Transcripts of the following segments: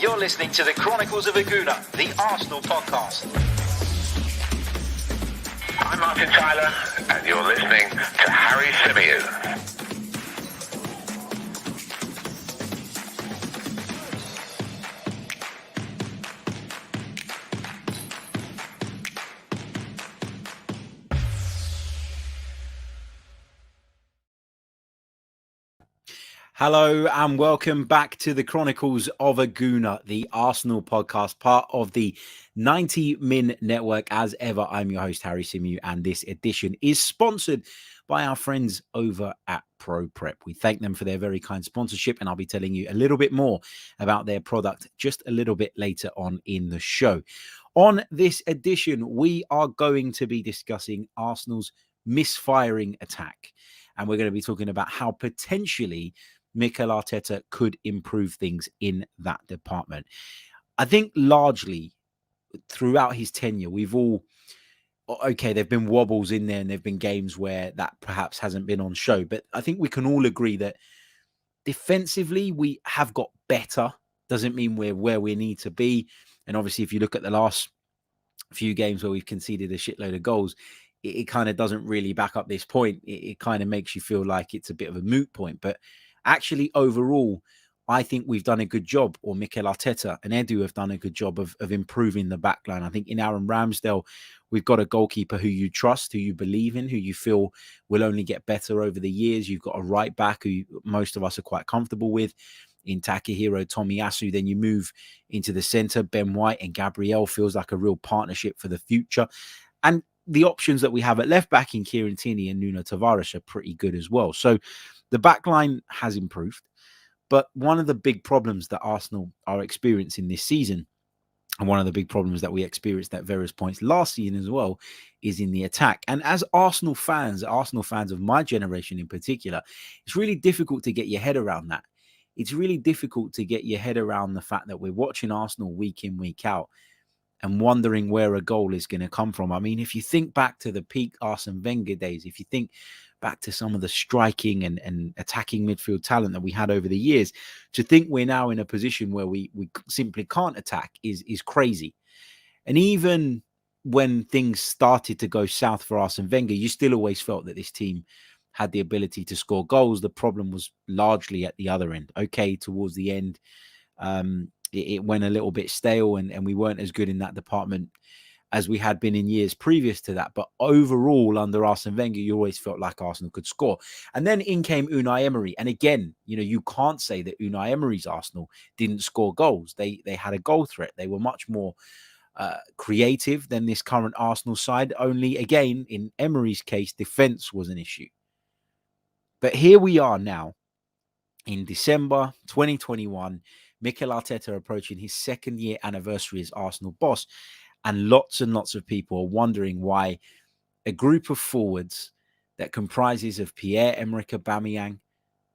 You're listening to the Chronicles of a Gooner, the Arsenal podcast. I'm Martin Tyler, and you're listening to Harry Symeou. Hello and welcome back to the Chronicles of a Gooner, the Arsenal podcast, part of the 90 Min Network. As ever, I'm your host, Harry Symeou, and this edition is sponsored by our friends over at Pro Prep. We thank them for their very kind sponsorship, and I'll be telling you a little bit more about their product just a little bit later on in the show. On this edition, we are going to be discussing Arsenal's misfiring attack, and we're going to be talking about how potentially Mikel Arteta could improve things in that department. I think largely throughout his tenure, we've all, okay, there've been wobbles in there and there've been games where that perhaps hasn't been on show. But I think we can all agree that defensively, we have got better. Doesn't mean we're where we need to be. And obviously, if you look at the last few games where we've conceded a shitload of goals, it kind of doesn't really back up this point. It kind of makes you feel like it's a bit of a moot point. But actually, overall, I think we've done a good job, or Mikel Arteta and Edu have done a good job of improving the backline. I think in Aaron Ramsdale, we've got a goalkeeper who you trust, who you believe in, who you feel will only get better over the years. You've got a right back who most of us are quite comfortable with in Takahiro Tomiyasu. Then you move into the centre. Ben White and Gabriel feels like a real partnership for the future. And the options that we have at left back in Kieran Tierney and Nuno Tavares are pretty good as well. So the back line has improved. But one of the big problems that Arsenal are experiencing this season, and one of the big problems that we experienced at various points last season as well, is in the attack. And as Arsenal fans of my generation in particular, it's really difficult to get your head around that. It's really difficult to get your head around the fact that we're watching Arsenal week in, week out, and wondering where a goal is going to come from. I mean, if you think back to the peak Arsene Wenger days, if you think back to some of the striking and attacking midfield talent that we had over the years, to think we're now in a position where we simply can't attack is crazy. And even when things started to go south for Arsene Wenger, you still always felt that this team had the ability to score goals. The problem was largely at the other end. Okay, towards the end, it went a little bit stale and we weren't as good in that department as we had been in years previous to that. But overall, under Arsene Wenger, you always felt like Arsenal could score. And then in came Unai Emery. And again, you can't say that Unai Emery's Arsenal didn't score goals. They had a goal threat. They were much more creative than this current Arsenal side. Only, again, in Emery's case, defence was an issue. But here we are now in December 2021, Mikel Arteta approaching his second year anniversary as Arsenal boss. And lots of people are wondering why a group of forwards that comprises of Pierre-Emerick Aubameyang,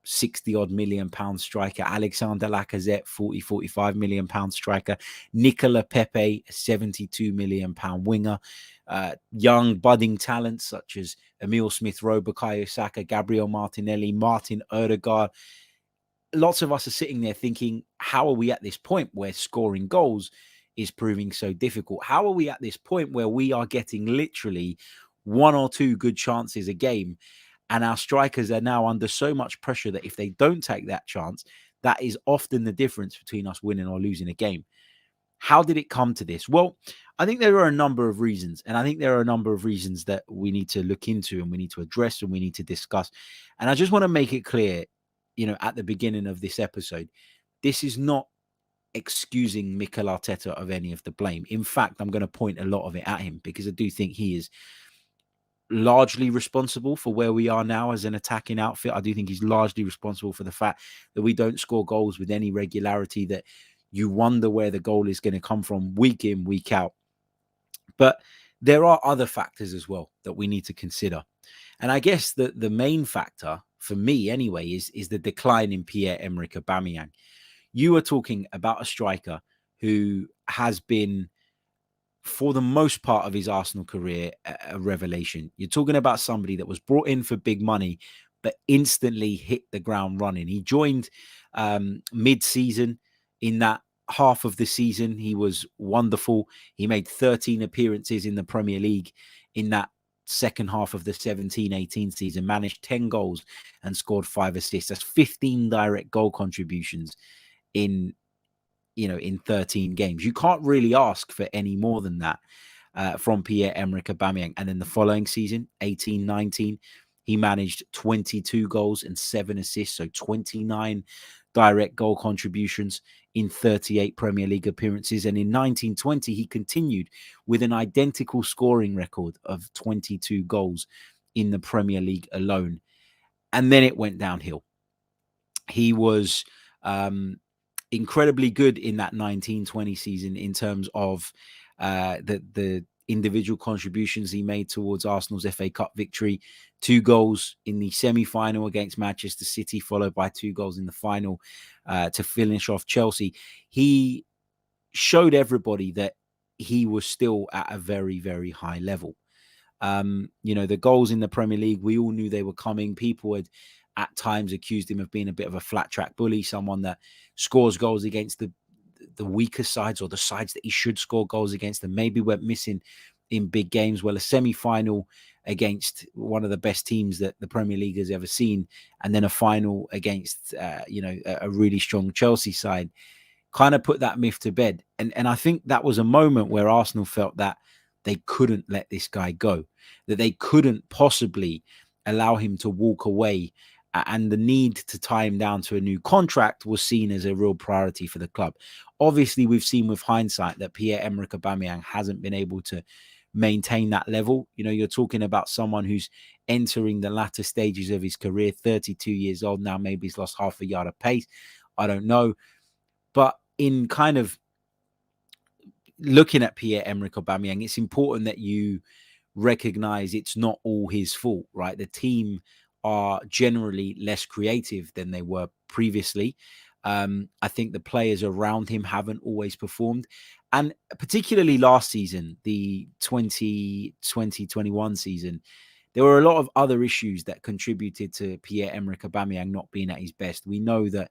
60-odd million pound striker, Alexander Lacazette, 45 million pound striker, Nicola Pepe, a 72 million pound winger, young budding talents such as Emile Smith-Rowe, Bukayo Saka, Gabriel Martinelli, Martin Odegaard. Lots of us are sitting there thinking, how are we at this point where scoring goals is proving so difficult? How are we at this point where we are getting literally one or two good chances a game, and our strikers are now under so much pressure that if they don't take that chance, that is often the difference between us winning or losing a game? How did it come to this? Well, I think there are a number of reasons, and I think there are a number of reasons that we need to look into and we need to address and we need to discuss. And I just want to make it clear, at the beginning of this episode, this is not excusing Mikel Arteta of any of the blame. In fact, I'm going to point a lot of it at him because I do think he is largely responsible for where we are now as an attacking outfit. I do think he's largely responsible for the fact that we don't score goals with any regularity, that you wonder where the goal is going to come from week in, week out. But there are other factors as well that we need to consider. And I guess that the main factor, for me anyway, is the decline in Pierre-Emerick Aubameyang. You are talking about a striker who has been, for the most part of his Arsenal career, a revelation. You're talking about somebody that was brought in for big money, but instantly hit the ground running. He joined mid-season in that half of the season, he was wonderful. He made 13 appearances in the Premier League in that second half of the 17-18 season, managed 10 goals and scored 5 assists. That's 15 direct goal contributions in 13 games. You can't really ask for any more than that from Pierre-Emerick Aubameyang. And then the following season, 18-19, he managed 22 goals and 7 assists, so 29 direct goal contributions in 38 Premier League appearances. And in 19-20, he continued with an identical scoring record of 22 goals in the Premier League alone. And then it went downhill. He was incredibly good in that 19-20 season in terms of the individual contributions he made towards Arsenal's FA Cup victory. 2 goals in the semi-final against Manchester City, followed by 2 goals in the final to finish off Chelsea. He showed everybody that he was still at a very, very high level. The goals in the Premier League, we all knew they were coming. People had at times accused him of being a bit of a flat track bully, someone that scores goals against the weaker sides or the sides that he should score goals against, and maybe went missing in big games. Well, a semi-final against one of the best teams that the Premier League has ever seen, and then a final against a really strong Chelsea side, kind of put that myth to bed. And I think that was a moment where Arsenal felt that they couldn't let this guy go, that they couldn't possibly allow him to walk away, and the need to tie him down to a new contract was seen as a real priority for the club. Obviously, we've seen with hindsight that Pierre-Emerick Aubameyang hasn't been able to maintain that level. You're talking about someone who's entering the latter stages of his career, 32 years old now. Maybe he's lost half a yard of pace. I don't know. But in kind of looking at Pierre-Emerick Aubameyang, it's important that you recognize it's not all his fault, right? The team are generally less creative than they were previously. I think the players around him haven't always performed. And particularly last season, the 2020-21 season, there were a lot of other issues that contributed to Pierre-Emerick Aubameyang not being at his best. We know that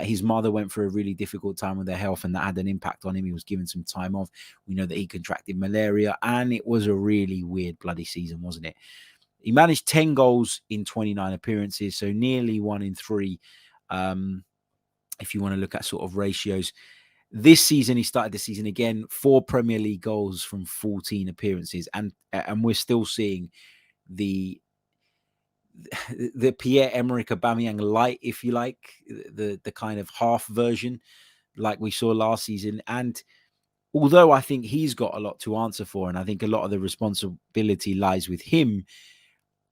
his mother went through a really difficult time with her health, and that had an impact on him. He was given some time off. We know that he contracted malaria, and it was a really weird bloody season, wasn't it? He managed 10 goals in 29 appearances, so nearly 1 in 3, if you want to look at sort of ratios. This season, he started the season again, 4 Premier League goals from 14 appearances, and we're still seeing the Pierre-Emerick Aubameyang light, if you like, the kind of half version like we saw last season. And although I think he's got a lot to answer for, and I think a lot of the responsibility lies with him,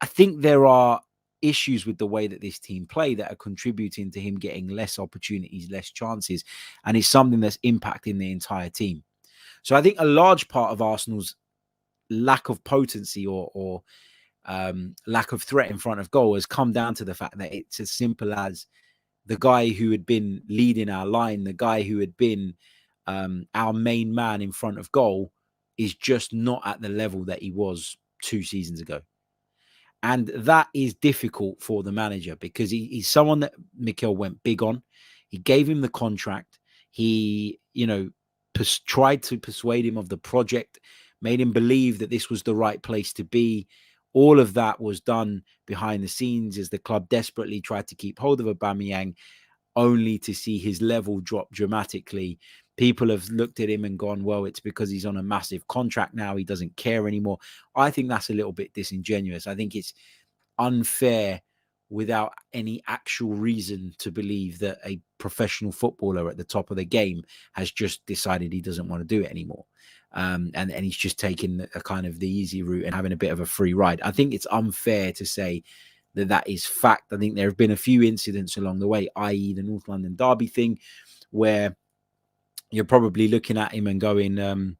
I think there are issues with the way that this team play that are contributing to him getting less opportunities, less chances, and it's something that's impacting the entire team. So I think a large part of Arsenal's lack of potency or lack of threat in front of goal has come down to the fact that it's as simple as the guy who had been leading our line, the guy who had been our main man in front of goal, is just not at the level that he was 2 seasons ago. And that is difficult for the manager because he's someone that Mikel went big on. He gave him the contract. He, tried to persuade him of the project, made him believe that this was the right place to be. All of that was done behind the scenes as the club desperately tried to keep hold of Aubameyang, only to see his level drop dramatically. People have looked at him and gone, well, it's because he's on a massive contract now. He doesn't care anymore. I think that's a little bit disingenuous. I think it's unfair without any actual reason to believe that a professional footballer at the top of the game has just decided he doesn't want to do it anymore. And he's just taking a kind of the easy route and having a bit of a free ride. I think it's unfair to say that is fact. I think there have been a few incidents along the way, i.e. the North London derby thing, where you're probably looking at him and going,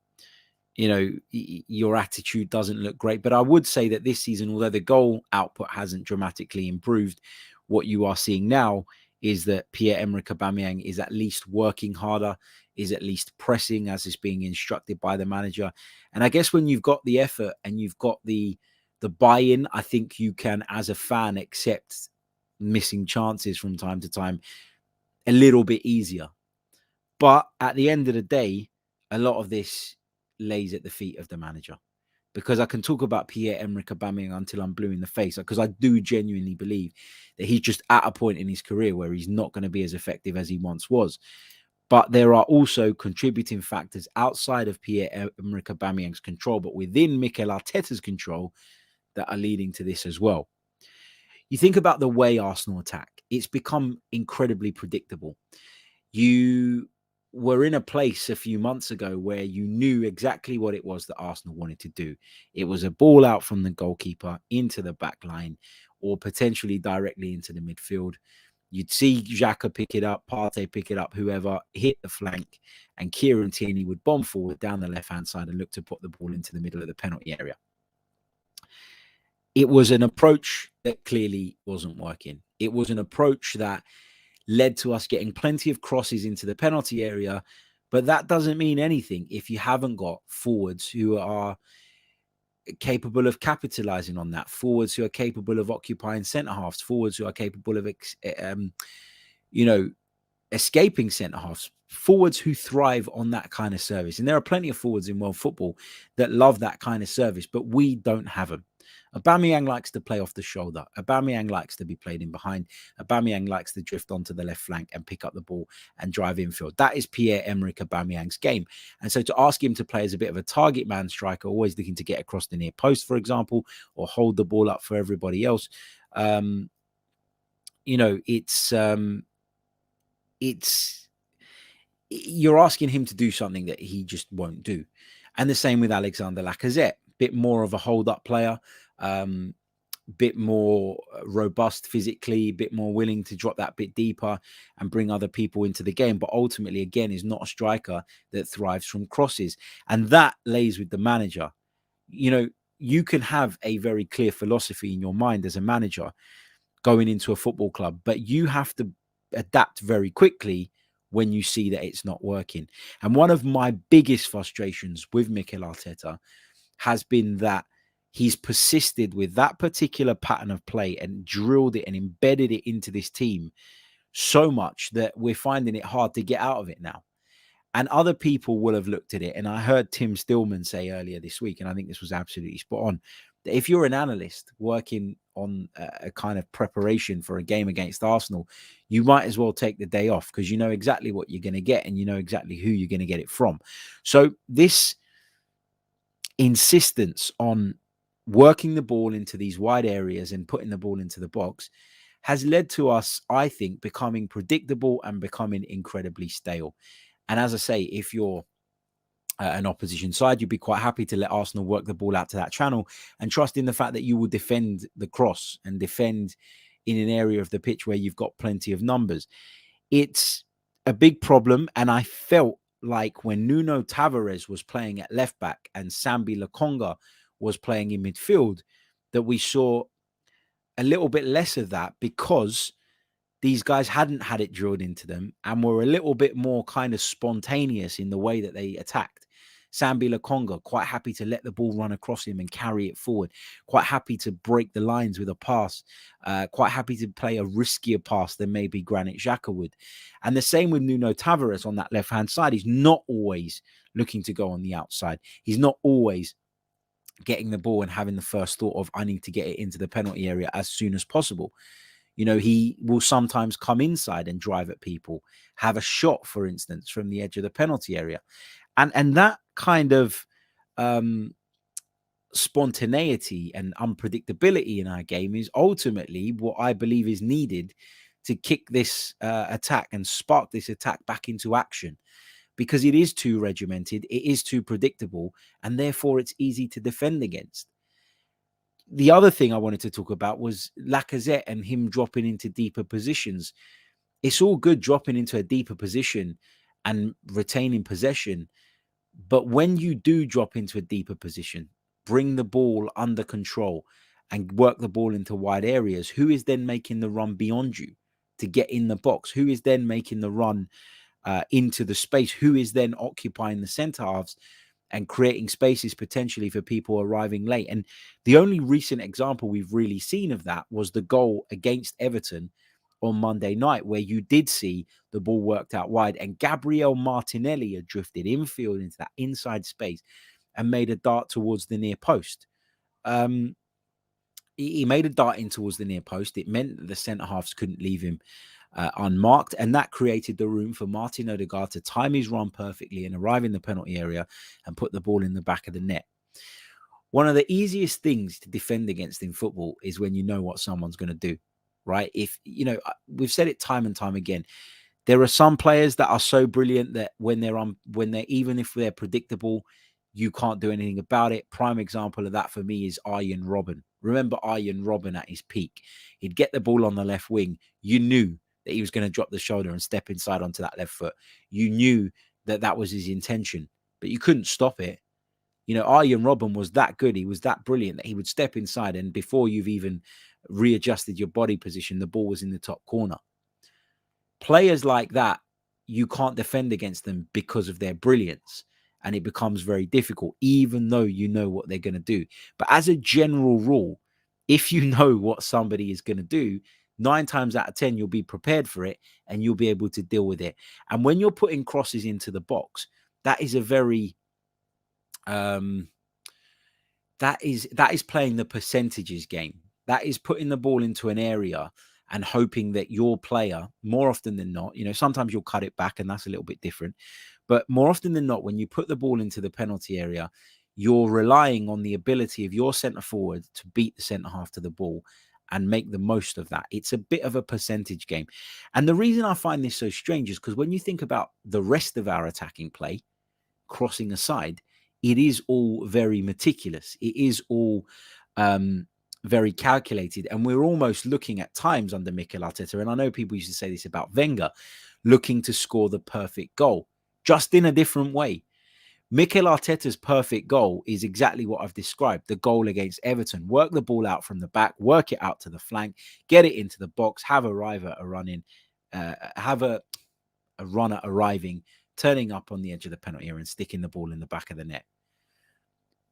your attitude doesn't look great. But I would say that this season, although the goal output hasn't dramatically improved, what you are seeing now is that Pierre-Emerick Aubameyang is at least working harder, is at least pressing as is being instructed by the manager. And I guess when you've got the effort and you've got the buy-in, I think you can, as a fan, accept missing chances from time to time a little bit easier. But at the end of the day, a lot of this lays at the feet of the manager. Because I can talk about Pierre-Emerick Aubameyang until I'm blue in the face, because I do genuinely believe that he's just at a point in his career where he's not going to be as effective as he once was. But there are also contributing factors outside of Pierre-Emerick Aubameyang's control, but within Mikel Arteta's control, that are leading to this as well. You think about the way Arsenal attack, it's become incredibly predictable. You were in a place a few months ago where you knew exactly what it was that Arsenal wanted to do. It was a ball out from the goalkeeper into the back line or potentially directly into the midfield. You'd see Xhaka pick it up, Partey pick it up, whoever, hit the flank, and Kieran Tierney would bomb forward down the left-hand side and look to put the ball into the middle of the penalty area. It was an approach that clearly wasn't working. It was an approach that led to us getting plenty of crosses into the penalty area, but that doesn't mean anything if you haven't got forwards who are capable of capitalizing on that, forwards who are capable of occupying centre halves, forwards who are capable of escaping centre halves, forwards who thrive on that kind of service. And there are plenty of forwards in world football that love that kind of service, but we don't have them. Aubameyang likes to play off the shoulder. Aubameyang likes to be played in behind. Aubameyang likes to drift onto the left flank and pick up the ball and drive infield. That is Pierre-Emerick Aubameyang's game. And so to ask him to play as a bit of a target man striker, always looking to get across the near post, for example, or hold the ball up for everybody else, it's you're asking him to do something that he just won't do. And the same with Alexander Lacazette, bit more of a hold-up player, bit more robust physically, bit more willing to drop that bit deeper and bring other people into the game. But ultimately, again, is not a striker that thrives from crosses. And that lays with the manager. You know, you can have a very clear philosophy in your mind as a manager going into a football club, but you have to adapt very quickly when you see that it's not working. And one of my biggest frustrations with Mikel Arteta has been that he's persisted with that particular pattern of play and drilled it and embedded it into this team so much that we're finding it hard to get out of it now. And other people will have looked at it. And I heard Tim Stillman say earlier this week, and I think this was absolutely spot on, that if you're an analyst working on a kind of preparation for a game against Arsenal, you might as well take the day off because you know exactly what you're going to get and you know exactly who you're going to get it from. So this insistence on working the ball into these wide areas and putting the ball into the box has led to us, I think, becoming predictable and becoming incredibly stale. And as I say, if you're an opposition side, you'd be quite happy to let Arsenal work the ball out to that channel and trust in the fact that you will defend the cross and defend in an area of the pitch where you've got plenty of numbers. It's a big problem. And I felt like when Nuno Tavares was playing at left back and Sambi Lokonga was playing in midfield, that we saw a little bit less of that because these guys hadn't had it drilled into them and were a little bit more kind of spontaneous in the way that they attacked. Sambi Lokonga, quite happy to let the ball run across him and carry it forward, quite happy to break the lines with a pass, quite happy to play a riskier pass than maybe Granit Xhaka would. And the same with Nuno Tavares on that left-hand side. He's not always looking to go on the outside. He's not always getting the ball and having the first thought of, I need to get it into the penalty area as soon as possible. You know, he will sometimes come inside and drive at people, have a shot, for instance, from the edge of the penalty area. And that kind of spontaneity and unpredictability in our game is ultimately what I believe is needed to kick this attack and spark this attack back into action, because it is too regimented, it is too predictable, and therefore it's easy to defend against. The other thing I wanted to talk about was Lacazette and him dropping into deeper positions. It's all good dropping into a deeper position and retaining possession, but when you do drop into a deeper position, bring the ball under control and work the ball into wide areas, who is then making the run beyond you to get in the box? Who is then making the run into the space? Who is then occupying the centre halves and creating spaces potentially for people arriving late? And the only recent example we've really seen of that was the goal against Everton on Monday night, where you did see the ball worked out wide and Gabriel Martinelli had drifted infield into that inside space and made a dart towards the near post. He made a dart in towards the near post. It meant that the centre-halves couldn't leave him unmarked, and that created the room for Martin Odegaard to time his run perfectly and arrive in the penalty area and put the ball in the back of the net. One of the easiest things to defend against in football is when you know what someone's going to do, right? If, you know, we've said it time and time again, there are some players that are so brilliant that when they're even if they're predictable, you can't do anything about it. Prime example of that for me is Arjen Robben. Remember Arjen Robben at his peak? He'd get the ball on the left wing. You knew that he was going to drop the shoulder and step inside onto that left foot. You knew that that was his intention, but you couldn't stop it. You know, Arjen Robben was that good. He was that brilliant that he would step inside, and before you've even readjusted your body position, the ball was in the top corner. Players like that, you can't defend against them because of their brilliance, and it becomes very difficult, even though you know what they're going to do. But as a general rule, if you know what somebody is going to do, 9 times out of 10, you'll be prepared for it and you'll be able to deal with it. And when you're putting crosses into the box, that is a very that is playing the percentages game. That is putting the ball into an area and hoping that your player, more often than not, you know, sometimes you'll cut it back and that's a little bit different. But more often than not, when you put the ball into the penalty area, you're relying on the ability of your centre forward to beat the centre half to the ball and make the most of that. It's a bit of a percentage game. And the reason I find this so strange is because when you think about the rest of our attacking play, crossing aside, it is all very meticulous. It is all very calculated. And we're almost looking at times under Mikel Arteta, and I know people used to say this about Wenger, looking to score the perfect goal, just in a different way. Mikel Arteta's perfect goal is exactly what I've described, the goal against Everton. Work the ball out from the back, work it out to the flank, get it into the box, have a runner arriving, turning up on the edge of the penalty area and sticking the ball in the back of the net.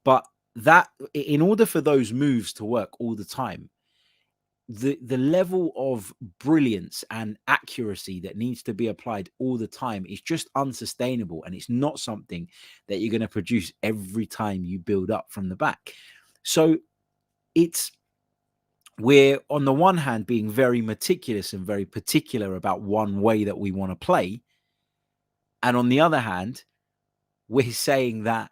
But that, in order for those moves to work all the time, the level of brilliance and accuracy that needs to be applied all the time is just unsustainable. And it's not something that you're going to produce every time you build up from the back. So we're on the one hand being very meticulous and very particular about one way that we want to play. And on the other hand, we're saying that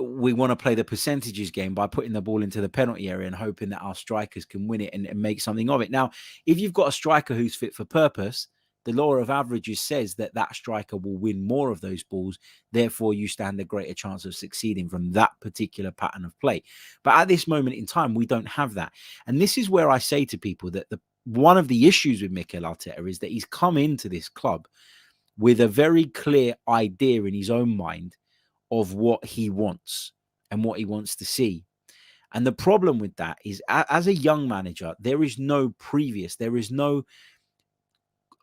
we want to play the percentages game by putting the ball into the penalty area and hoping that our strikers can win it and make something of it. Now, if you've got a striker who's fit for purpose, the law of averages says that that striker will win more of those balls. Therefore, you stand a greater chance of succeeding from that particular pattern of play. But at this moment in time, we don't have that. And this is where I say to people that one of the issues with Mikel Arteta is that he's come into this club with a very clear idea in his own mind of what he wants and what he wants to see. And the problem with that is, as a young manager, there is no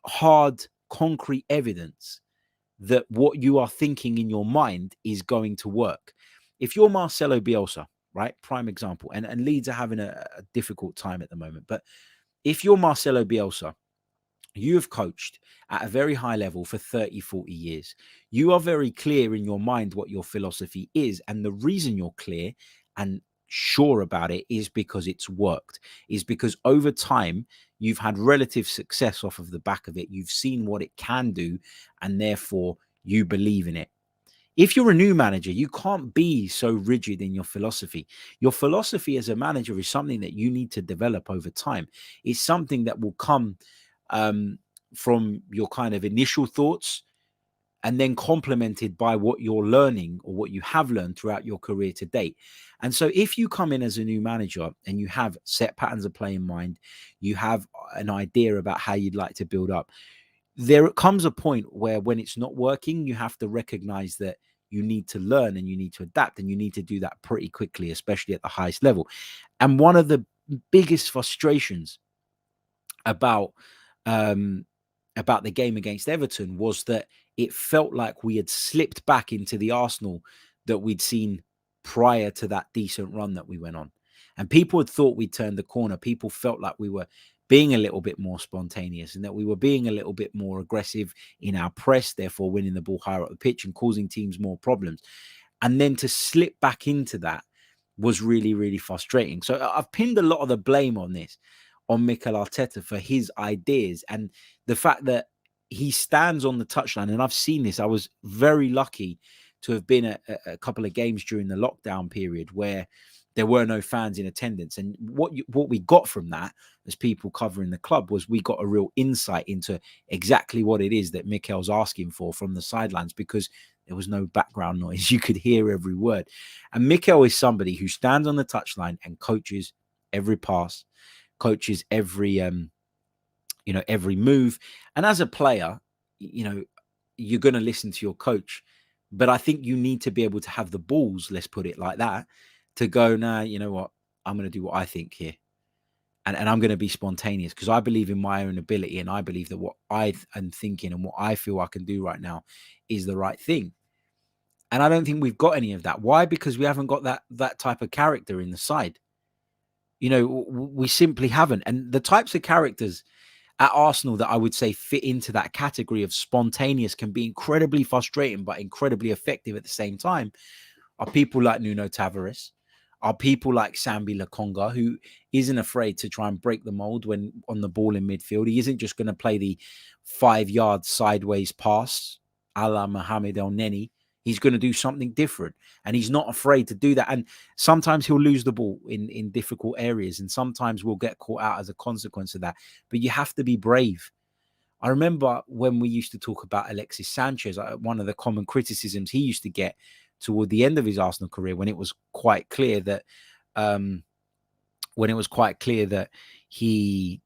hard, concrete evidence that what you are thinking in your mind is going to work. If you're Marcelo Bielsa, right, prime example, and Leeds are having a difficult time at the moment, but if you're Marcelo Bielsa, you have coached at a very high level for 30, 40 years. You are very clear in your mind what your philosophy is. And the reason you're clear and sure about it is because it's worked, is because over time, you've had relative success off of the back of it. You've seen what it can do, and therefore you believe in it. If you're a new manager, you can't be so rigid in your philosophy. Your philosophy as a manager is something that you need to develop over time. It's something that will come from your kind of initial thoughts and then complemented by what you're learning or what you have learned throughout your career to date. And so if you come in as a new manager and you have set patterns of play in mind, you have an idea about how you'd like to build up, there comes a point where when it's not working, you have to recognize that you need to learn and you need to adapt, and you need to do that pretty quickly, especially at the highest level. And one of the biggest frustrations about the game against Everton was that it felt like we had slipped back into the Arsenal that we'd seen prior to that decent run that we went on. And people had thought we'd turned the corner. People felt like we were being a little bit more spontaneous and that we were being a little bit more aggressive in our press, therefore winning the ball higher up the pitch and causing teams more problems. And then to slip back into that was really, really frustrating. So I've pinned a lot of the blame on this, on Mikel Arteta for his ideas and the fact that he stands on the touchline. And I've seen this. I was very lucky to have been at a couple of games during the lockdown period where there were no fans in attendance. And what we got from that as people covering the club was we got a real insight into exactly what it is that Mikel's asking for from the sidelines, because there was no background noise. You could hear every word. And Mikel is somebody who stands on the touchline and coaches every pass, coaches every every move. And as a player, you're going to listen to your coach. But I think you need to be able to have the balls, let's put it like that, to go, nah, you know what? I'm going to do what I think here. And I'm going to be spontaneous because I believe in my own ability. And I believe that what I am thinking and what I feel I can do right now is the right thing. And I don't think we've got any of that. Why? Because we haven't got that type of character in the side. We simply haven't. And the types of characters at Arsenal that I would say fit into that category of spontaneous can be incredibly frustrating, but incredibly effective at the same time, are people like Nuno Tavares, are people like Sambi Lokonga, who isn't afraid to try and break the mold when on the ball in midfield. He isn't just going to play the 5-yard sideways pass a la Mohamed El Neni. He's going to do something different, and he's not afraid to do that. And sometimes he'll lose the ball in difficult areas, and sometimes we'll get caught out as a consequence of that. But you have to be brave. I remember when we used to talk about Alexis Sanchez, one of the common criticisms he used to get toward the end of his Arsenal career, when it was quite clear that he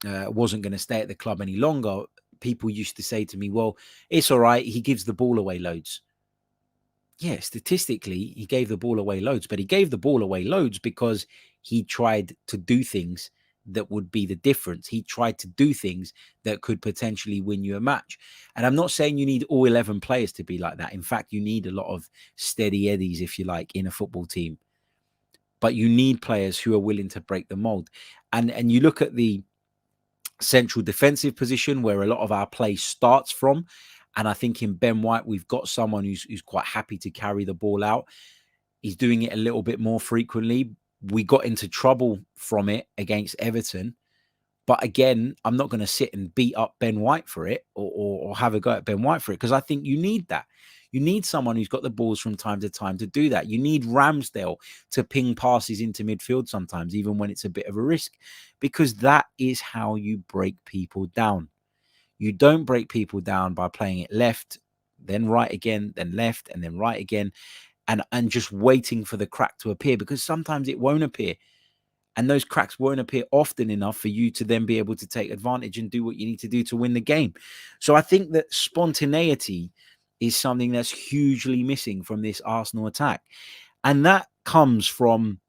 wasn't going to stay at the club any longer, people used to say to me, well, it's all right, he gives the ball away loads. Yeah, statistically, he gave the ball away loads, but he gave the ball away loads because he tried to do things that would be the difference. He tried to do things that could potentially win you a match. And I'm not saying you need all 11 players to be like that. In fact, you need a lot of steady eddies, if you like, in a football team. But you need players who are willing to break the mold. And you look at the central defensive position where a lot of our play starts from. And I think in Ben White, we've got someone who's quite happy to carry the ball out. He's doing it a little bit more frequently. We got into trouble from it against Everton. But again, I'm not going to sit and beat up Ben White for it or have a go at Ben White for it, because I think you need that. You need someone who's got the balls from time to time to do that. You need Ramsdale to ping passes into midfield sometimes, even when it's a bit of a risk, because that is how you break people down. You don't break people down by playing it left, then right again, then left, and then right again, and just waiting for the crack to appear, because sometimes it won't appear. And those cracks won't appear often enough for you to then be able to take advantage and do what you need to do to win the game. So I think that spontaneity is something that's hugely missing from this Arsenal attack. And that comes from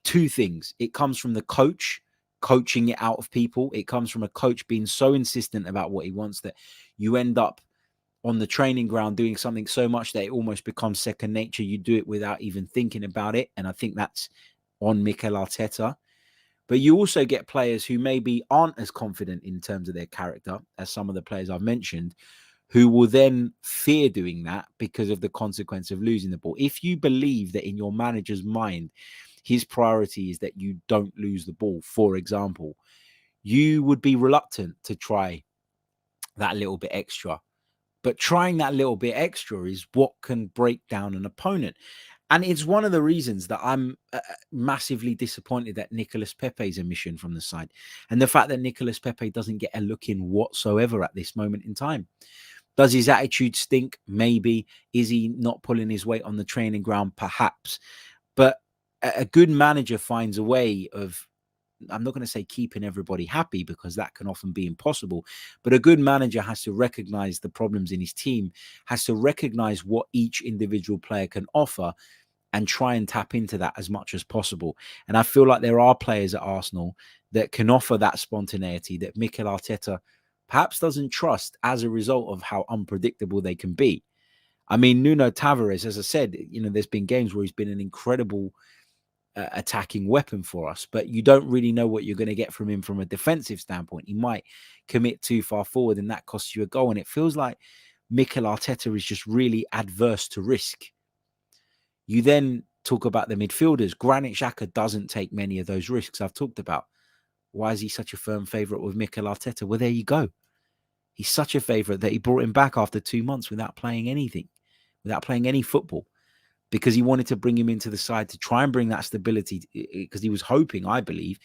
two things. It comes from the coach coaching it out of people. It comes from a coach being so insistent about what he wants that you end up on the training ground doing something so much that it almost becomes second nature. You do it without even thinking about it. And I think that's on Mikel Arteta. But you also get players who maybe aren't as confident in terms of their character as some of the players I've mentioned, who will then fear doing that because of the consequence of losing the ball. If you believe that in your manager's mind, his priority is that you don't lose the ball, for example, you would be reluctant to try that little bit extra. But trying that little bit extra is what can break down an opponent. And it's one of the reasons that I'm massively disappointed that Nicolas Pepe's omission from the side, and the fact that Nicolas Pepe doesn't get a look in whatsoever at this moment in time. Does his attitude stink? Maybe. Is he not pulling his weight on the training ground? Perhaps. But a good manager finds a way of, I'm not going to say keeping everybody happy, because that can often be impossible. But a good manager has to recognize the problems in his team, has to recognize what each individual player can offer, and try and tap into that as much as possible. And I feel like there are players at Arsenal that can offer that spontaneity that Mikel Arteta perhaps doesn't trust as a result of how unpredictable they can be. I mean, Nuno Tavares, as I said, there's been games where he's been an incredible attacking weapon for us, but you don't really know what you're going to get from him from a defensive standpoint. He might commit too far forward and that costs you a goal. And it feels like Mikel Arteta is just really adverse to risk. You then talk about the midfielders. Granit Xhaka doesn't take many of those risks I've talked about. Why is he such a firm favourite with Mikel Arteta? Well, there you go. He's such a favourite that he brought him back after 2 months without playing anything, without playing any football, because he wanted to bring him into the side to try and bring that stability, because he was hoping, I believe,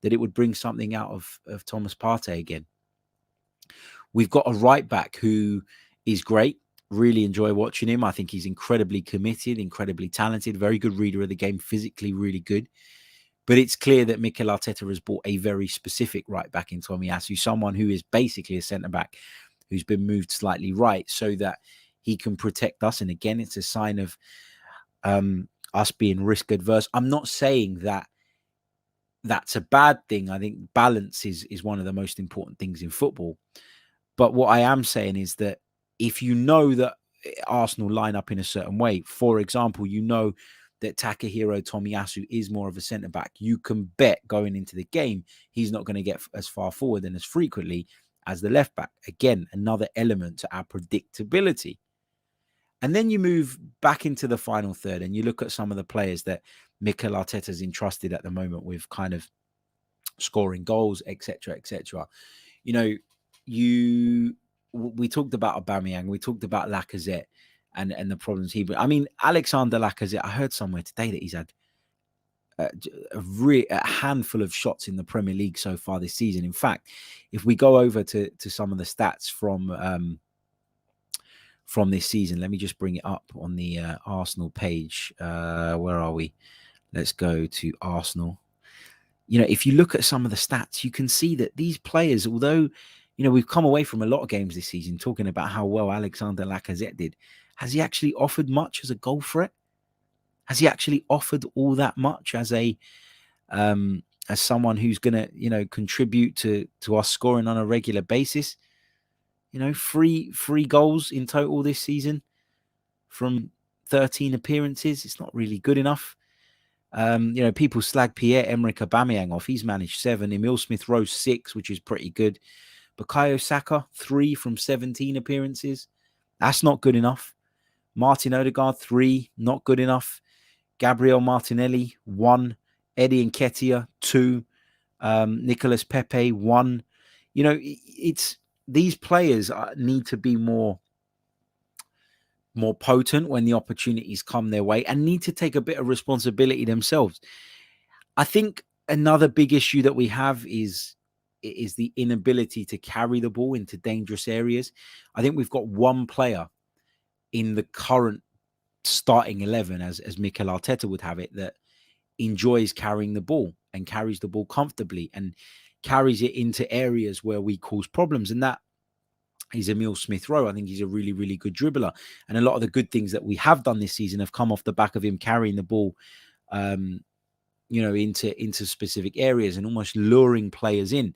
that it would bring something out of Thomas Partey again. We've got a right back who is great. Really enjoy watching him. I think he's incredibly committed, incredibly talented, very good reader of the game, physically really good. But it's clear that Mikel Arteta has brought a very specific right back in Tomiyasu, someone who is basically a centre-back who's been moved slightly right so that he can protect us. And again, it's a sign of us being risk adverse. I'm not saying that that's a bad thing. I think balance is one of the most important things in football. But what I am saying is that if you know that Arsenal line up in a certain way, for example, you know that Takahiro Tomiyasu is more of a centre-back, you can bet going into the game he's not going to get as far forward and as frequently as the left-back. Again, another element to our predictability. And then you move back into the final third and you look at some of the players that Mikel Arteta's entrusted at the moment with kind of scoring goals, etc., etc. You know, we talked about Aubameyang, we talked about Lacazette and the problems he. I mean, Alexander Lacazette. I heard somewhere today that he's had a handful of shots in the Premier League so far this season. In fact, if we go over to some of the stats from this season, let me just bring it up on the Arsenal page. Where are we? Let's go to Arsenal. You know, if you look at some of the stats, you can see that these players, although, you know, we've come away from a lot of games this season talking about how well Alexander Lacazette did. Has he actually offered much as a goal threat? Has he actually offered all that much as someone who's going to, you know, contribute to us scoring on a regular basis? You know, three goals in total this season from 13 appearances. It's not really good enough. You know, people slag Pierre-Emerick Aubameyang off. He's managed 7. Emile Smith-Rowe 6, which is pretty good. Bukayo Saka 3 from 17 appearances. That's not good enough. Martin Odegaard 3, not good enough. Gabriel Martinelli 1. Eddie Nketiah 2. Nicolas Pepe 1. You know, it's these players need to be more potent when the opportunities come their way and need to take a bit of responsibility themselves. I think another big issue that we have is the inability to carry the ball into dangerous areas. I think we've got one player in the current starting 11, as Mikel Arteta would have it, that enjoys carrying the ball and carries the ball comfortably and carries it into areas where we cause problems. And that is Emile Smith-Rowe. I think he's a really, really good dribbler. And a lot of the good things that we have done this season have come off the back of him carrying the ball, you know, into specific areas and almost luring players in.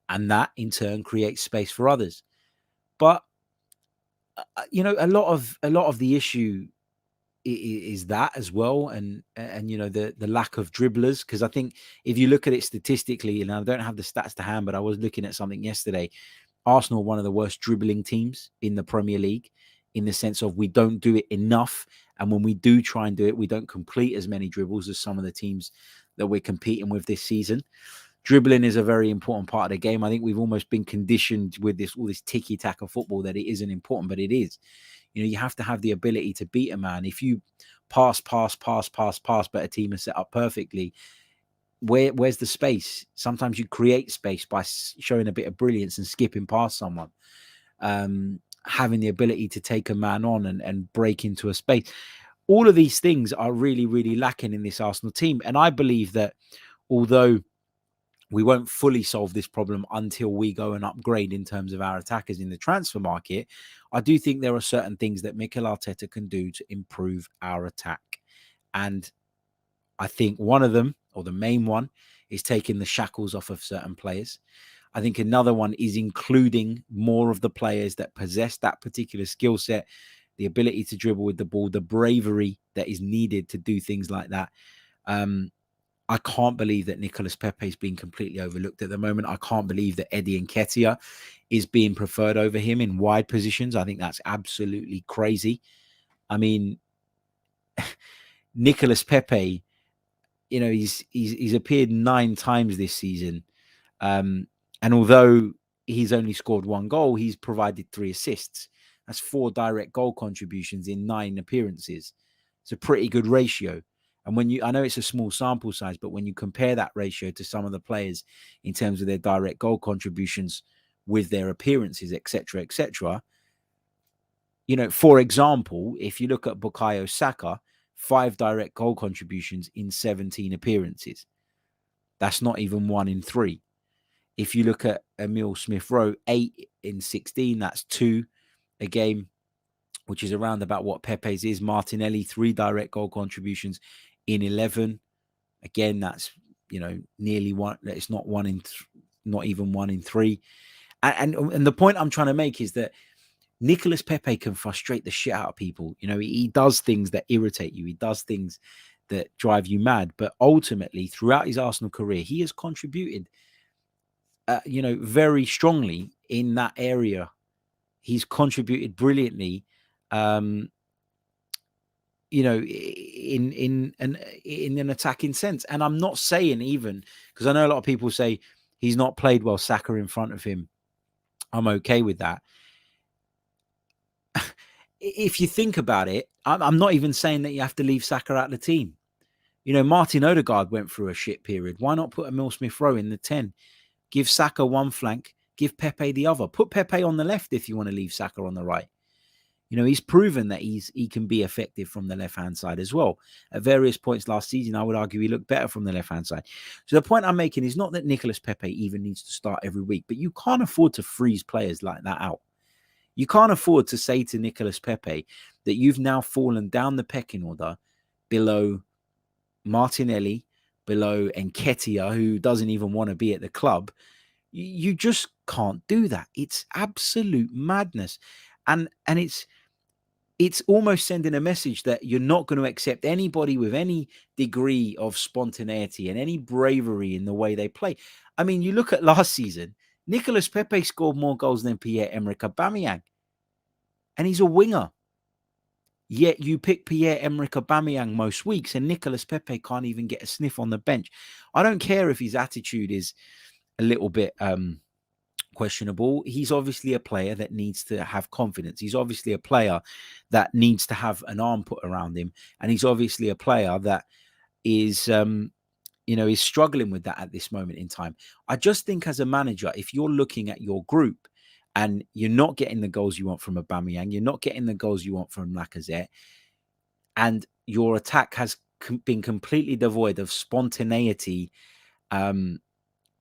And that in turn creates space for others. But you know, a lot of the issue is that as well, and you know, the lack of dribblers. Because I think if you look at it statistically, and I don't have the stats to hand, but I was looking at something yesterday. Arsenal are one of the worst dribbling teams in the Premier League, in the sense of we don't do it enough, and when we do try and do it, we don't complete as many dribbles as some of the teams that we're competing with this season. Dribbling is a very important part of the game. I think we've almost been conditioned with all this tiki-taka football that it isn't important, but it is. You know, you have to have the ability to beat a man. If you pass, but a team is set up perfectly, where's the space? Sometimes you create space by showing a bit of brilliance and skipping past someone. Having the ability to take a man on and break into a space. All of these things are really, really lacking in this Arsenal team. And I believe that although we won't fully solve this problem until we go and upgrade in terms of our attackers in the transfer market, I do think there are certain things that Mikel Arteta can do to improve our attack. And I think one of them, or the main one, is taking the shackles off of certain players. I think another one is including more of the players that possess that particular skill set, the ability to dribble with the ball, the bravery that is needed to do things like that, I can't believe that Nicolas Pepe is being completely overlooked at the moment. I can't believe that Eddie Nketiah is being preferred over him in wide positions. I think that's absolutely crazy. I mean, Nicolas Pepe, he's appeared 9 times this season. And although he's only scored 1 goal, he's provided 3 assists. That's 4 direct goal contributions in 9 appearances. It's a pretty good ratio. And I know it's a small sample size, but when you compare that ratio to some of the players in terms of their direct goal contributions with their appearances, etc., etc., for example, if you look at Bukayo Saka, 5 direct goal contributions in 17 appearances. That's not even 1 in 3. If you look at Emile Smith-Rowe, 8 in 16, that's 2 a game, which is around about what Pepe's is. Martinelli, 3 direct goal contributions in 11. Again, that's, nearly 1. It's not not even 1 in 3. And the point I'm trying to make is that Nicolas Pepe can frustrate the shit out of people. He does things that irritate you. He does things that drive you mad. But ultimately, throughout his Arsenal career, he has contributed, very strongly in that area. He's contributed brilliantly, in an attacking sense. And I'm not saying, even because I know a lot of people say he's not played well, Saka in front of him. I'm okay with that. If you think about it, I'm not even saying that you have to leave Saka out of the team. Martin Odegaard went through a shit period. Why not put Emile Smith-Rowe in the 10? Give Saka one flank, give Pepe the other. Put Pepe on the left if you want to leave Saka on the right. He's proven that he can be effective from the left-hand side as well. At various points last season, I would argue he looked better from the left-hand side. So the point I'm making is not that Nicolas Pepe even needs to start every week, but you can't afford to freeze players like that out. You can't afford to say to Nicolas Pepe that you've now fallen down the pecking order below Martinelli, below Nketiah, who doesn't even want to be at the club. You just can't do that. It's absolute madness. And it's almost sending a message that you're not going to accept anybody with any degree of spontaneity and any bravery in the way they play. I mean, you look at last season, Nicolas Pepe scored more goals than Pierre-Emerick Aubameyang. And he's a winger. Yet you pick Pierre-Emerick Aubameyang most weeks and Nicolas Pepe can't even get a sniff on the bench. I don't care if his attitude is a little bit questionable. He's obviously a player that needs to have confidence. He's obviously a player that needs to have an arm put around him. And he's obviously a player that is, is struggling with that at this moment in time. I just think as a manager, if you're looking at your group and you're not getting the goals you want from Aubameyang, you're not getting the goals you want from Lacazette, and your attack has been completely devoid of spontaneity, and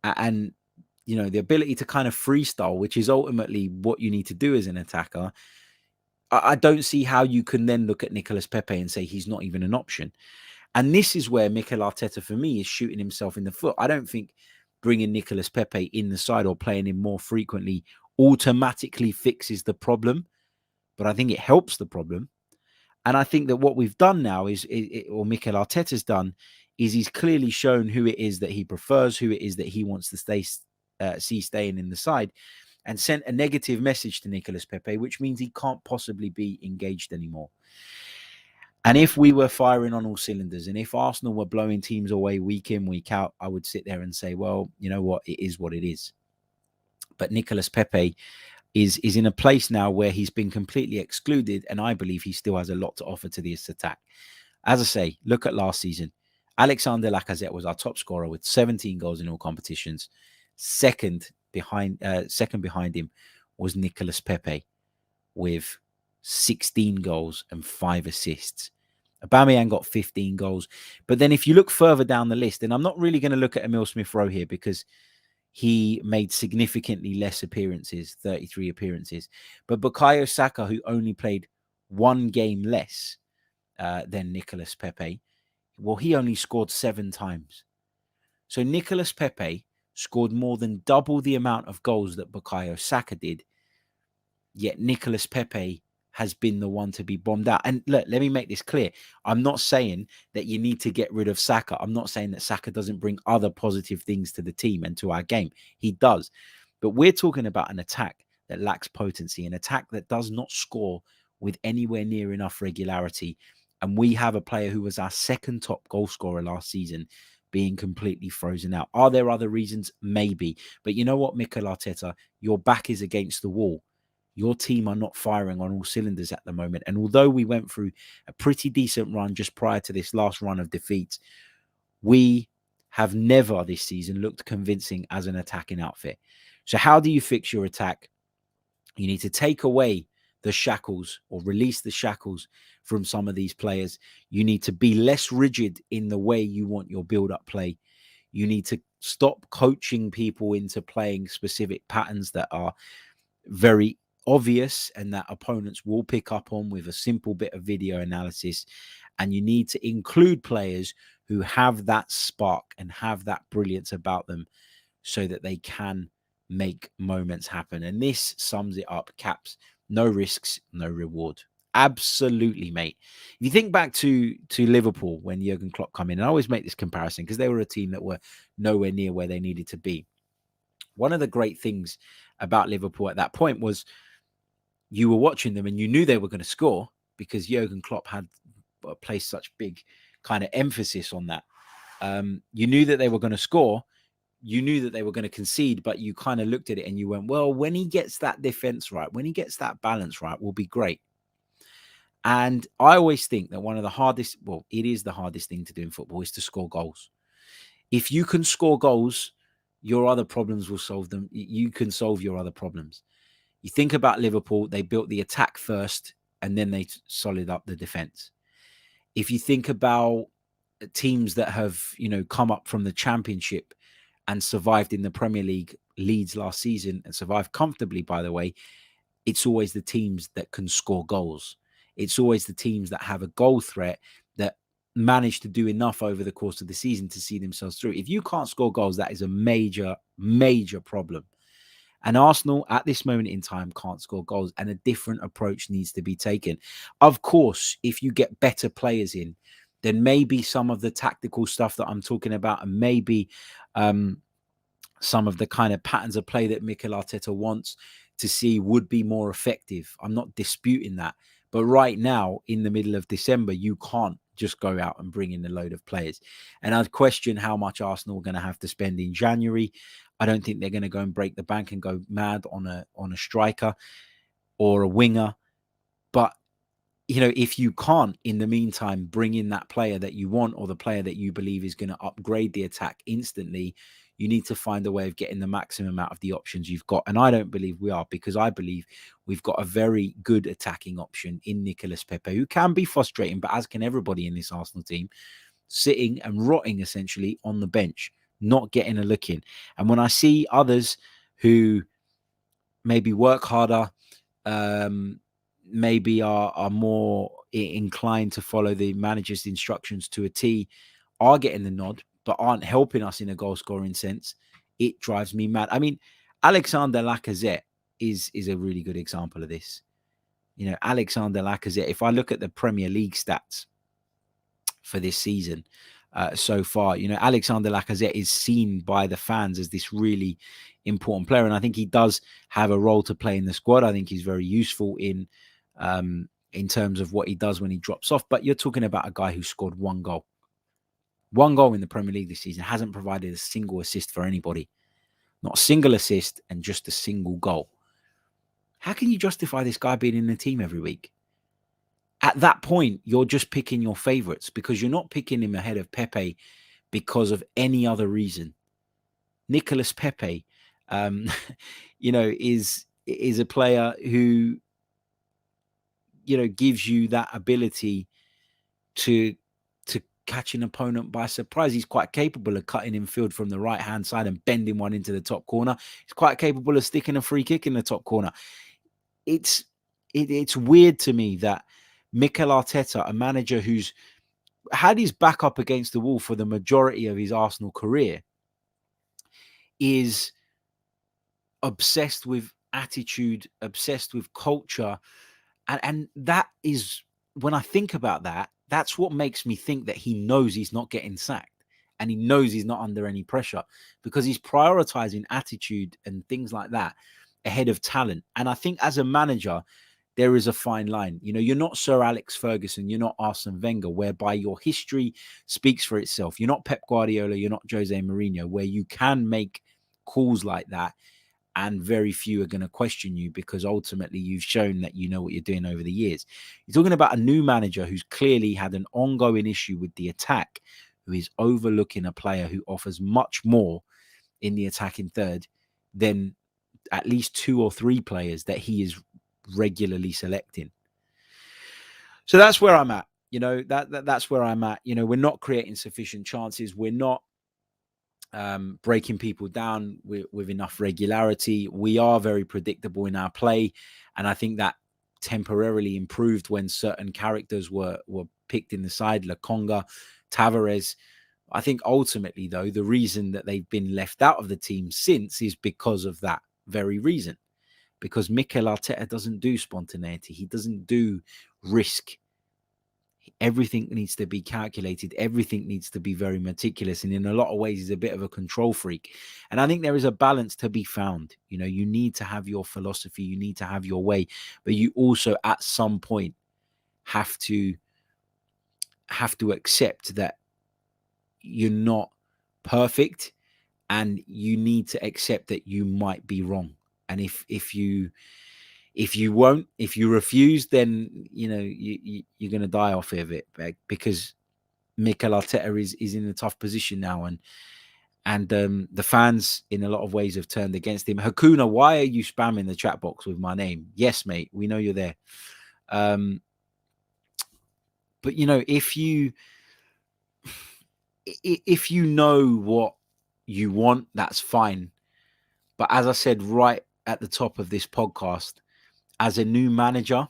the ability to kind of freestyle, which is ultimately what you need to do as an attacker, I don't see how you can then look at Nicolas Pepe and say he's not even an option. And this is where Mikel Arteta, for me, is shooting himself in the foot. I don't think bringing Nicolas Pepe in the side or playing him more frequently automatically fixes the problem, but I think it helps the problem. And I think that what we've done now or Mikel Arteta's done, is he's clearly shown who it is that he prefers, who it is that he wants to see staying in the side, and sent a negative message to Nicolas Pepe, which means he can't possibly be engaged anymore. And if we were firing on all cylinders, and if Arsenal were blowing teams away week in, week out, I would sit there and say, well, you know what, it is what it is. But Nicolas Pepe is in a place now where he's been completely excluded, and I believe he still has a lot to offer to this attack. As I say, look at last season. Alexander Lacazette was our top scorer with 17 goals in all competitions. Second behind him was Nicolas Pepe with 16 goals and 5 assists. Aubameyang got 15 goals. But then if you look further down the list, and I'm not really going to look at Emile Smith-Rowe here because he made significantly less appearances, 33 appearances. But Bukayo Saka, who only played 1 game less than Nicolas Pepe, well, he only scored 7 times. So Nicolas Pepe scored more than double the amount of goals that Bukayo Saka did. Yet Nicolas Pepe has been the one to be bombed out. And look, let me make this clear. I'm not saying that you need to get rid of Saka. I'm not saying that Saka doesn't bring other positive things to the team and to our game. He does. But we're talking about an attack that lacks potency, an attack that does not score with anywhere near enough regularity. And we have a player who was our second top goal scorer last season being completely frozen out. Are there other reasons? Maybe. But you know what, Mikel Arteta? Your back is against the wall. Your team are not firing on all cylinders at the moment. And although we went through a pretty decent run just prior to this last run of defeats, we have never this season looked convincing as an attacking outfit. So how do you fix your attack? You need to take away the shackles or release the shackles from some of these players. You need to be less rigid in the way you want your build-up play. You need to stop coaching people into playing specific patterns that are very obvious and that opponents will pick up on with a simple bit of video analysis. And you need to include players who have that spark and have that brilliance about them so that they can make moments happen. And this sums it up. Caps, no risks, no reward. Absolutely, mate. If you think back to Liverpool when Jurgen Klopp come in, and I always make this comparison because they were a team that were nowhere near where they needed to be. One of the great things about Liverpool at that point was you were watching them and you knew they were going to score because Jurgen Klopp had placed such big kind of emphasis on that. You knew that they were going to score. You knew that they were going to concede, but you kind of looked at it and you went, well, when he gets that defense right, when he gets that balance right, will be great. And I always think that one of the hardest, well, it is the hardest thing to do in football is to score goals. If you can score goals, your other problems will solve them. You can solve your other problems. You think about Liverpool, they built the attack first and then they solid up the defense. If you think about teams that have, come up from the Championship and survived in the Premier League, Leeds last season, and survived comfortably, by the way, it's always the teams that can score goals. It's always the teams that have a goal threat that manage to do enough over the course of the season to see themselves through. If you can't score goals, that is a major, major problem. And Arsenal at this moment in time can't score goals, and a different approach needs to be taken. Of course, if you get better players in, then maybe some of the tactical stuff that I'm talking about and maybe some of the kind of patterns of play that Mikel Arteta wants to see would be more effective. I'm not disputing that. But right now, in the middle of December, you can't just go out and bring in a load of players. And I'd question how much Arsenal are going to have to spend in January. I don't think they're going to go and break the bank and go mad on a striker or a winger. But if you can't, in the meantime, bring in that player that you want or the player that you believe is going to upgrade the attack instantly, you need to find a way of getting the maximum out of the options you've got. And I don't believe we are, because I believe we've got a very good attacking option in Nicolas Pepe, who can be frustrating, but as can everybody in this Arsenal team, sitting and rotting essentially on the bench, not getting a look in. And when I see others who maybe work harder, maybe are more inclined to follow the manager's instructions to a T, are getting the nod, but aren't helping us in a goal scoring sense, it drives me mad. I mean, Alexander Lacazette is a really good example of this. Alexander Lacazette, if I look at the Premier League stats for this season so far, Alexander Lacazette is seen by the fans as this really important player. And I think he does have a role to play in the squad. I think he's very useful in terms of what he does when he drops off. But you're talking about a guy who scored one goal in the Premier League this season, hasn't provided a single assist for anybody, not a single assist and just a single goal. How can you justify this guy being in the team every week? At that point, you're just picking your favorites, because you're not picking him ahead of Pepe because of any other reason. Nicolas Pepe, is a player who, gives you that ability to catch an opponent by surprise. He's quite capable of cutting in field from the right-hand side and bending one into the top corner. He's quite capable of sticking a free kick in the top corner. It's weird to me that Mikel Arteta, a manager who's had his back up against the wall for the majority of his Arsenal career, is obsessed with attitude, obsessed with culture, And that is, when I think about that, that's what makes me think that he knows he's not getting sacked and he knows he's not under any pressure, because he's prioritizing attitude and things like that ahead of talent. And I think as a manager, there is a fine line. You know, you're not Sir Alex Ferguson, you're not Arsene Wenger, whereby your history speaks for itself. You're not Pep Guardiola, you're not Jose Mourinho, where you can make calls like that and very few are going to question you, because ultimately you've shown that you know what you're doing over the years. You're talking about a new manager who's clearly had an ongoing issue with the attack, who is overlooking a player who offers much more in the attacking third than at least 2 or 3 players that he is regularly selecting. So that's where I'm at. You know, that's where I'm at. You know, we're not creating sufficient chances. We're not breaking people down with enough regularity. We are very predictable in our play, and I think that temporarily improved when certain characters were picked in the side, Lokonga, Tavares. I think ultimately, though, the reason that they've been left out of the team since is because of that very reason. Because Mikel Arteta doesn't do spontaneity. He doesn't do risk. Everything needs to be calculated. Everything needs to be very meticulous. And in a lot of ways, he's a bit of a control freak. And I think there is a balance to be found. You know, you need to have your philosophy. You need to have your way. But you also, at some point, have to accept that you're not perfect. And you need to accept that you might be wrong. And if you refuse, then you're going to die off of it, because Mikel Arteta is in a tough position now, and the fans in a lot of ways have turned against him. Hakuna, why are you spamming the chat box with my name? Yes, mate, we know you're there. But if you know what you want, that's fine. But as I said right at the top of this podcast, as a new manager,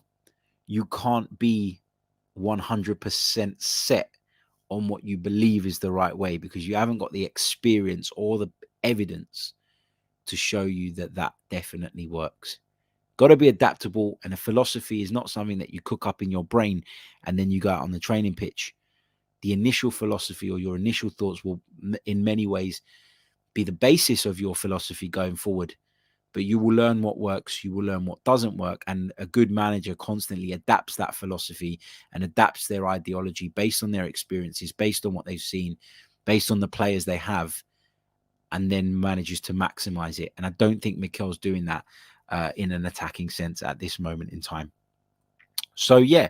you can't be 100% set on what you believe is the right way, because you haven't got the experience or the evidence to show you that definitely works. Got to be adaptable, and a philosophy is not something that you cook up in your brain and then you go out on the training pitch. The initial philosophy or your initial thoughts will, in many ways, be the basis of your philosophy going forward. But you will learn what works, you will learn what doesn't work. And a good manager constantly adapts that philosophy and adapts their ideology based on their experiences, based on what they've seen, based on the players they have, and then manages to maximize it. And I don't think Mikel's doing that in an attacking sense at this moment in time. So, yeah.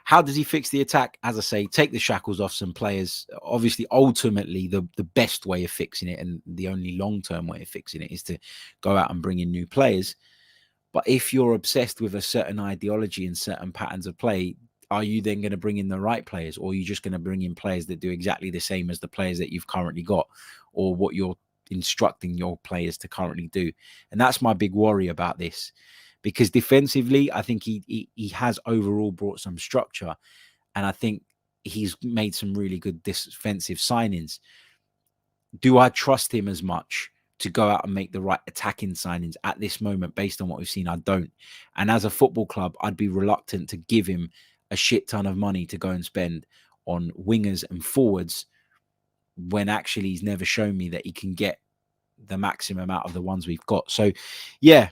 How does he fix the attack? As I say, take the shackles off some players. Obviously, ultimately, the best way of fixing it, and the only long-term way of fixing it, is to go out and bring in new players. But if you're obsessed with a certain ideology and certain patterns of play, are you then going to bring in the right players? Or are you just going to bring in players that do exactly the same as the players that you've currently got, or what you're instructing your players to currently do? And that's my big worry about this. Because defensively, I think he has overall brought some structure. And I think he's made some really good defensive signings. Do I trust him as much to go out and make the right attacking signings at this moment based on what we've seen? I don't. And as a football club, I'd be reluctant to give him a shit ton of money to go and spend on wingers and forwards, when actually he's never shown me that he can get the maximum out of the ones we've got. So, yeah,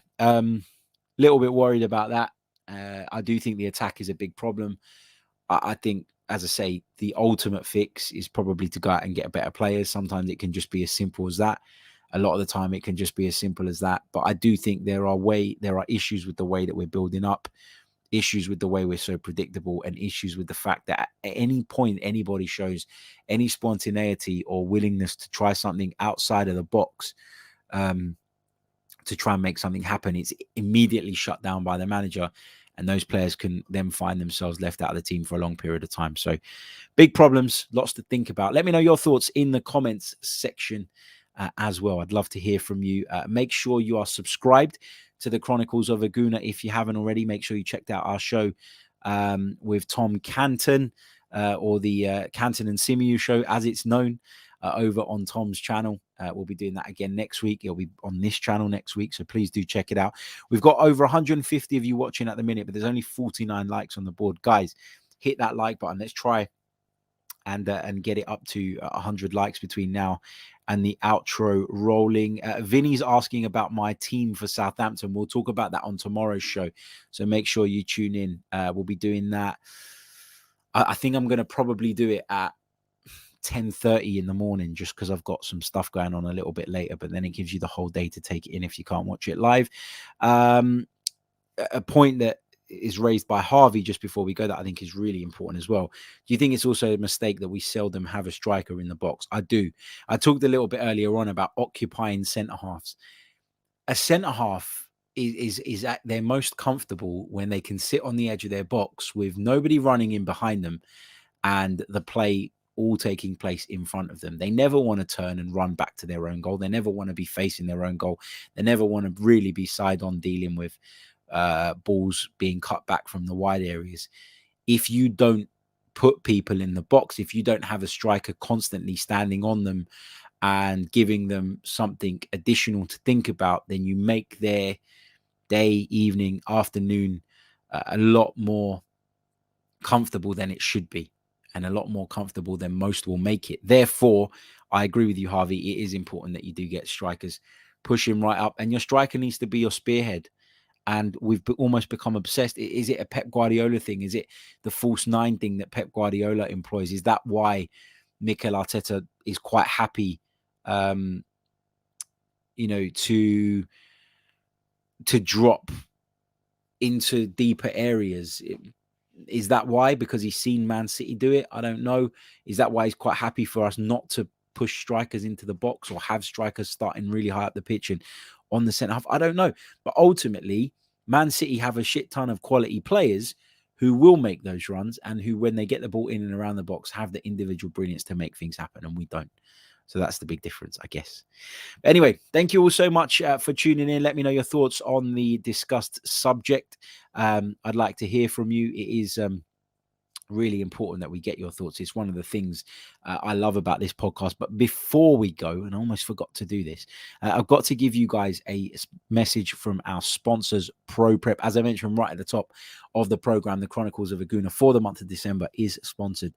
little bit worried about that. I do think the attack is a big problem. I think, as I say, the ultimate fix is probably to go out and get better players. Sometimes it can just be as simple as that. A lot of the time it can just be as simple as that. But I do think there are issues with the way that we're building up, issues with the way we're so predictable, and issues with the fact that at any point anybody shows any spontaneity or willingness to try something outside of the box, to try and make something happen, it's immediately shut down by the manager, and those players can then find themselves left out of the team for a long period of time. So big problems, lots to think about. Let me know your thoughts in the comments section as well. I'd love to hear from you. Make sure you are subscribed to the Chronicles of a Gooner if you haven't already. Make sure you checked out our show with Tom Canton, or the Canton and Symeou show as it's known. over on Tom's channel. We'll be doing that again next week. It'll be on this channel next week, so please do check it out. We've got over 150 of you watching at the minute, but there's only 49 likes on the board. Guys, hit that like button. Let's try and get it up to 100 likes between now and the outro rolling. Vinny's asking about my team for Southampton. We'll talk about that on tomorrow's show, so make sure you tune in. We'll be doing that. I think I'm going to probably do it at 10:30 in the morning, just because I've got some stuff going on a little bit later, but then it gives you the whole day to take it in if you can't watch it live. A point that is raised by Harvey just before we go that I think is really important as well. Do you think it's also a mistake that we seldom have a striker in the box? I do. I talked a little bit earlier on about occupying centre halves. A centre half is at their most comfortable when they can sit on the edge of their box with nobody running in behind them and the play all taking place in front of them. They never want to turn and run back to their own goal. They never want to be facing their own goal. They never want to really be side on dealing with balls being cut back from the wide areas. If you don't put people in the box, if you don't have a striker constantly standing on them and giving them something additional to think about, then you make their day, evening, afternoon a lot more comfortable than it should be, and a lot more comfortable than most will make it. Therefore, I agree with you, Harvey. It is important that you do get strikers pushing right up, and your striker needs to be your spearhead. And we've almost become obsessed. Is it a Pep Guardiola thing? Is it the false nine thing that Pep Guardiola employs? Is that why Mikel Arteta is quite happy, to drop into deeper areas? Is that why? Because he's seen Man City do it? I don't know. Is that why he's quite happy for us not to push strikers into the box or have strikers starting really high up the pitch and on the centre half? I don't know. But ultimately, Man City have a shit ton of quality players who will make those runs and who, when they get the ball in and around the box, have the individual brilliance to make things happen, and we don't. So that's the big difference, I guess. Anyway, thank you all so much for tuning in. Let me know your thoughts on the discussed subject. I'd like to hear from you. It is really important that we get your thoughts. It's one of the things I love about this podcast. But before we go, and I almost forgot to do this, I've got to give you guys a message from our sponsors, Pro Prep. As I mentioned right at the top of the program, the Chronicles of a Gooner for the month of December is sponsored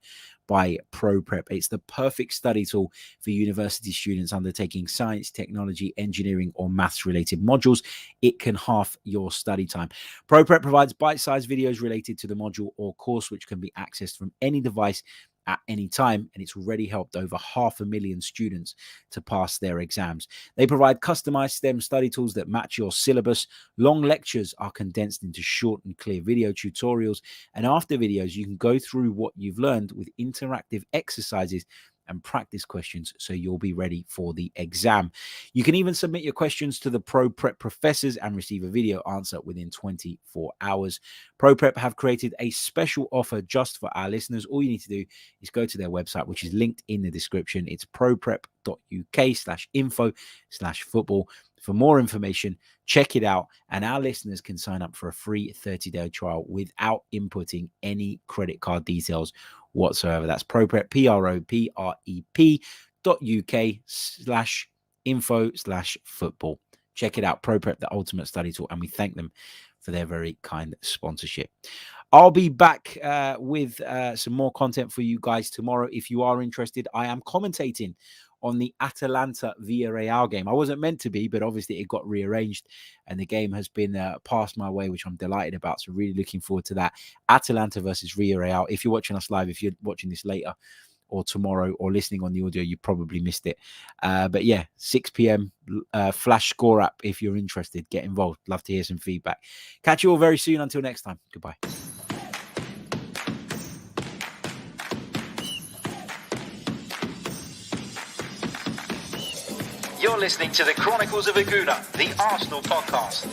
by Pro Prep. It's the perfect study tool for university students undertaking science, technology, engineering, or maths related modules. It can halve your study time. Pro Prep provides bite-sized videos related to the module or course, which can be accessed from any device at any time, and it's already helped over 500,000 students to pass their exams. They provide customized STEM study tools that match your syllabus. Long lectures are condensed into short and clear video tutorials, and after videos you can go through what you've learned with interactive exercises and practice questions, so you'll be ready for the exam. You can even submit your questions to the Pro Prep professors and receive a video answer within 24 hours. Pro Prep have created a special offer just for our listeners. All you need to do is go to their website, which is linked in the description. It's proprep.uk/info/football. For more information, check it out, and our listeners can sign up for a free 30-day trial without inputting any credit card details whatsoever. That's ProPrep, proprep.uk/info/football. Check it out, ProPrep, the ultimate study tool, and we thank them for their very kind sponsorship. I'll be back with some more content for you guys tomorrow. If you are interested, I am commentating on the Atalanta Villarreal game. I wasn't meant to be, but obviously it got rearranged and the game has been passed my way, which I'm delighted about. So really looking forward to that. Atalanta versus Villarreal. If you're watching us live, if you're watching this later or tomorrow or listening on the audio, you probably missed it. But yeah, 6 p.m. Flash score app. If you're interested, get involved. Love to hear some feedback. Catch you all very soon. Until next time. Goodbye. You're listening to the Chronicles of a Gooner, the Arsenal podcast.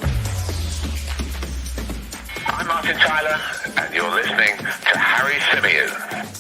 I'm Martin Tyler, and you're listening to Harry Symeou.